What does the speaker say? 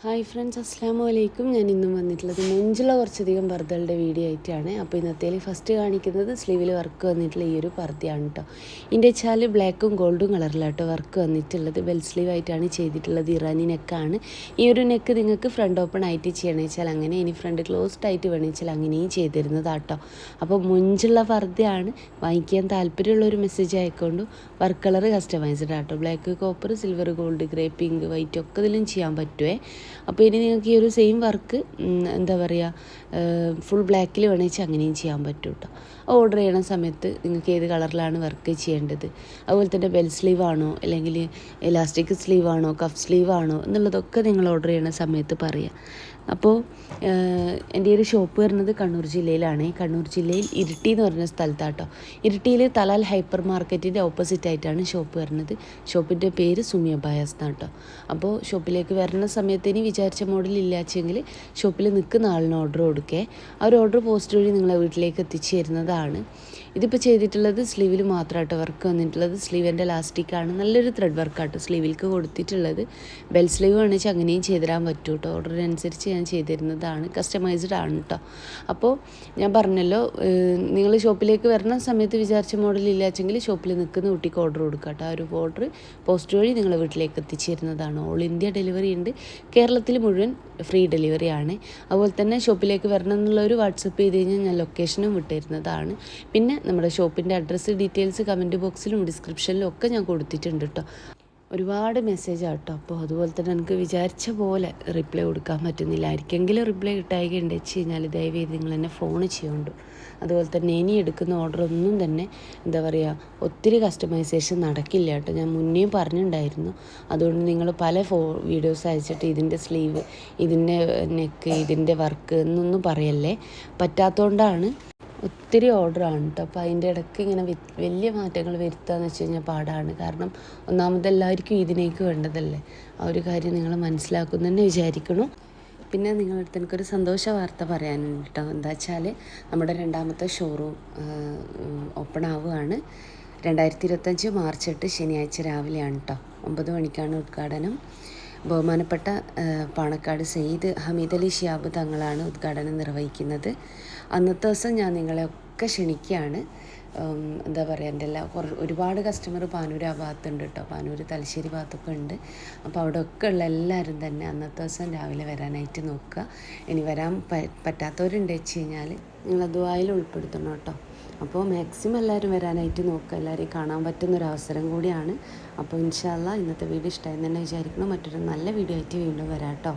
Hi friends, അസ്സാമു അലൈക്കും. ഞാൻ ഇന്നും വന്നിട്ടുള്ളത് നെഞ്ചുള്ള കുറച്ചധികം പർദ്ദകളുടെ വീഡിയോ ആയിട്ടാണ്. അപ്പോൾ ഇന്നത്തേൽ ഫസ്റ്റ് കാണിക്കുന്നത് സ്ലീവിൽ വർക്ക് വന്നിട്ടുള്ള ഈ ഒരു പർദ്ദയാണ് കേട്ടോ. ഇതിൻ്റെ വെച്ചാൽ ബ്ലാക്കും ഗോൾഡും കളറിലാട്ടോ വർക്ക് വന്നിട്ടുള്ളത്. ബെൽ സ്ലീവ് ആയിട്ടാണ് ചെയ്തിട്ടുള്ളത്. ഇറാനി നെക്കാണ്. ഈ ഒരു നെക്ക് നിങ്ങൾക്ക് ഫ്രണ്ട് ഓപ്പൺ ആയിട്ട് ചെയ്യണമെന്ന് വെച്ചാൽ അങ്ങനെ, ഇനി ഫ്രണ്ട് ക്ലോസ്ഡ് ആയിട്ട് വേണമെന്ന് വെച്ചാൽ അങ്ങനെയും ചെയ്തിരുന്നതാട്ടോ. അപ്പോൾ മുഞ്ചുള്ള പർദ്ദയാണ്. വാങ്ങിക്കാൻ താല്പര്യമുള്ളൊരു മെസ്സേജ് ആയിക്കൊണ്ടു. വർക്ക് കളർ കസ്റ്റമൈസ്ഡ് ആട്ടോ. Black, copper, silver, gold, grey, pink, white ഒക്കെ ഇതിലും ചെയ്യാൻ പറ്റുമേ. അപ്പോൾ ഇനി നിങ്ങൾക്ക് ഈ ഒരു സെയിം വർക്ക് എന്താ പറയുക, ഫുൾ ബ്ലാക്കിൽ വേണമെന്ന് വെച്ചാൽ അങ്ങനെയും ചെയ്യാൻ പറ്റും കേട്ടോ. ഓർഡർ ചെയ്യണ സമയത്ത് നിങ്ങൾക്ക് ഏത് കളറിലാണ് വർക്ക് ചെയ്യേണ്ടത്, അതുപോലെ തന്നെ ബെൽ സ്ലീവ് ആണോ അല്ലെങ്കിൽ ഇലാസ്റ്റിക് സ്ലീവ് ആണോ കഫ് സ്ലീവ് ആണോ എന്നുള്ളതൊക്കെ നിങ്ങൾ ഓർഡർ ചെയ്യണ സമയത്ത് പറയാം. അപ്പോൾ എൻ്റെ ഒരു ഷോപ്പ് വരുന്നത് കണ്ണൂർ ജില്ലയിലാണ്. കണ്ണൂർ ജില്ലയിൽ ഇരിട്ടി എന്ന് പറഞ്ഞ സ്ഥലത്താട്ടോ. ഇരിട്ടിയിൽ തലാൽ ഹൈപ്പർ മാർക്കറ്റിൻ്റെ ഓപ്പോസിറ്റ് ആയിട്ടാണ് ഷോപ്പ് വരുന്നത്. ഷോപ്പിൻ്റെ പേര് സുമിയ ബയാസ് എന്നാട്ടോ. അപ്പോൾ ഷോപ്പിലേക്ക് വരുന്ന സമയത്ത് ഇനി വിചാരിച്ച മോഡൽ ഇല്ലാച്ചെങ്കിൽ ഷോപ്പിൽ നിൽക്കുന്ന ആളിന് ഓർഡർ കൊടുക്കേ. ആ ഒരു ഓർഡർ പോസ്റ്റ് വഴി നിങ്ങളെ വീട്ടിലേക്ക് എത്തിച്ചു തരുന്നതാണ്. ഇതിപ്പോൾ ചെയ്തിട്ടുള്ളത് സ്ലീവിൽ മാത്രമായിട്ട് വർക്ക് വന്നിട്ടുള്ളത്. സ്ലീവിൻ്റെ ലാസ്റ്റിക്കാണ്. നല്ലൊരു ത്രെഡ് വർക്കാട്ടോ സ്ലീവിലേക്ക് കൊടുത്തിട്ടുള്ളത്. ബെൽ സ്ലീവ് വേണമെന്ന് വെച്ചാൽ അങ്ങനെയും ചെയ്തുതരാൻ പറ്റും കേട്ടോ. ഓർഡറിനനുസരിച്ച് ഞാൻ ചെയ്തിരുന്നതാണ്. കസ്റ്റമൈസ്ഡ് ആണ് കേട്ടോ. അപ്പോൾ ഞാൻ പറഞ്ഞല്ലോ, നിങ്ങൾ ഷോപ്പിലേക്ക് വരുന്ന സമയത്ത് വിചാരിച്ച മോഡൽ ഇല്ലാച്ചെങ്കിൽ ഷോപ്പിൽ നിൽക്കുന്ന കുട്ടിക്ക് ഓർഡർ കൊടുക്കുക കേട്ടോ. ആ ഒരു ഓർഡർ പോസ്റ്റ് വഴി നിങ്ങളെ വീട്ടിലേക്ക് എത്തിച്ചേരുന്നതാണ്. ഓൾ ഇന്ത്യ ഡെലിവറി ഉണ്ട്. കേരളത്തിൽ മുഴുവൻ ഫ്രീ ഡെലിവറി ആണ്. അതുപോലെ തന്നെ ഷോപ്പിലേക്ക് വരണം എന്നുള്ളൊരു വാട്സപ്പ് ചെയ്ത് കഴിഞ്ഞാൽ ഞാൻ ലൊക്കേഷനും വിട്ടുതരുന്നതാണ്. പിന്നെ നമ്മുടെ ഷോപ്പിൻ്റെ അഡ്രസ്സ് ഡീറ്റെയിൽസ് കമൻറ്റ് ബോക്സിലും ഡിസ്ക്രിപ്ഷനിലും ഒക്കെ ഞാൻ കൊടുത്തിട്ടുണ്ട് കേട്ടോ. ഒരുപാട് മെസ്സേജ് ആട്ടോ. അപ്പോൾ അതുപോലെ തന്നെ എനിക്ക് വിചാരിച്ച പോലെ റിപ്ലൈ കൊടുക്കാൻ പറ്റുന്നില്ല. ആർക്കെങ്കിലും റിപ്ലൈ കിട്ടായികയുണ്ടെന്ന് വെച്ച് കഴിഞ്ഞാൽ ദയവേത് നിങ്ങൾ എന്നെ ഫോൺ ചെയ്യുന്നുണ്ട്. അതുപോലെ തന്നെ ഇനി എടുക്കുന്ന ഓർഡർ ഒന്നും തന്നെ എന്താ പറയുക, ഒത്തിരി കസ്റ്റമൈസേഷൻ നടക്കില്ല കേട്ടോ. ഞാൻ മുന്നേയും പറഞ്ഞിട്ടുണ്ടായിരുന്നു. അതുകൊണ്ട് നിങ്ങൾ പല വീഡിയോസ് അയച്ചിട്ട് ഇതിൻ്റെ സ്ലീവ്, ഇതിൻ്റെ നെക്ക്, ഇതിൻ്റെ വർക്ക് എന്നൊന്നും പറയല്ലേ. പറ്റാത്തതുകൊണ്ടാണ്. ഒത്തിരി ഓർഡറാണ് കേട്ടോ. അപ്പോൾ അതിൻ്റെ ഇടയ്ക്ക് ഇങ്ങനെ വലിയ മാറ്റങ്ങൾ വരുത്തുകയെന്ന് വെച്ച് കഴിഞ്ഞാൽ പാടാണ്. കാരണം ഒന്നാമത് എല്ലാവർക്കും ഇതിനേക്ക് വേണ്ടതല്ലേ. ആ ഒരു കാര്യം നിങ്ങൾ മനസ്സിലാക്കും തന്നെ വിചാരിക്കണം. പിന്നെ നിങ്ങളുടെ അടുത്ത് എനിക്കൊരു സന്തോഷ വാർത്ത പറയാനുണ്ട് കേട്ടോ. എന്താ വെച്ചാൽ നമ്മുടെ രണ്ടാമത്തെ ഷോറൂം ഓപ്പൺ ആവുകയാണ്. 2025 മാർച്ച് 8 ശനിയാഴ്ച രാവിലെയാണ് കേട്ടോ. 9 മണിക്കാണ് ഉദ്ഘാടനം. ബഹുമാനപ്പെട്ട പാണക്കാട് സയ്യിദ് ഹമീദ് അലി ശിഹാബ് തങ്ങളാണ് ഉദ്ഘാടനം നിർവഹിക്കുന്നത്. അന്നത്തെ ദിവസം ഞാൻ നിങ്ങളെയൊക്കെ ക്ഷണിക്കുകയാണ്. എന്താ പറയുക, എൻ്റെ ഒരുപാട് കസ്റ്റമർ പാനൂർ ആ ഭാഗത്തുണ്ട് കേട്ടോ. പാനൂർ, തലശ്ശേരി ഭാഗത്തൊക്കെ ഉണ്ട്. അപ്പോൾ അവിടെ ഒക്കെ ഉള്ള എല്ലാവരും തന്നെ അന്നത്തെ ദിവസം രാവിലെ വരാനായിട്ട് നോക്കുക. ഇനി വരാൻ പറ്റാത്തവരുണ്ട് വെച്ച് കഴിഞ്ഞാൽ നിങ്ങൾ ദുആയിൽ ഉൾപ്പെടുത്തണം കേട്ടോ. അപ്പോൾ മാക്സിമം എല്ലാവരും വരാനായിട്ട് നോക്കുക. എല്ലാവരെയും കാണാൻ പറ്റുന്നൊരവസരം കൂടിയാണ്. അപ്പോൾ ഇൻഷാ അല്ലാഹ് ഇന്നത്തെ വീഡിയോ ഇഷ്ടമായി തന്നെ വിചാരിക്കണം. മറ്റൊരു നല്ല വീഡിയോ ആയിട്ട് വീണ്ടും വരാം കേട്ടോ.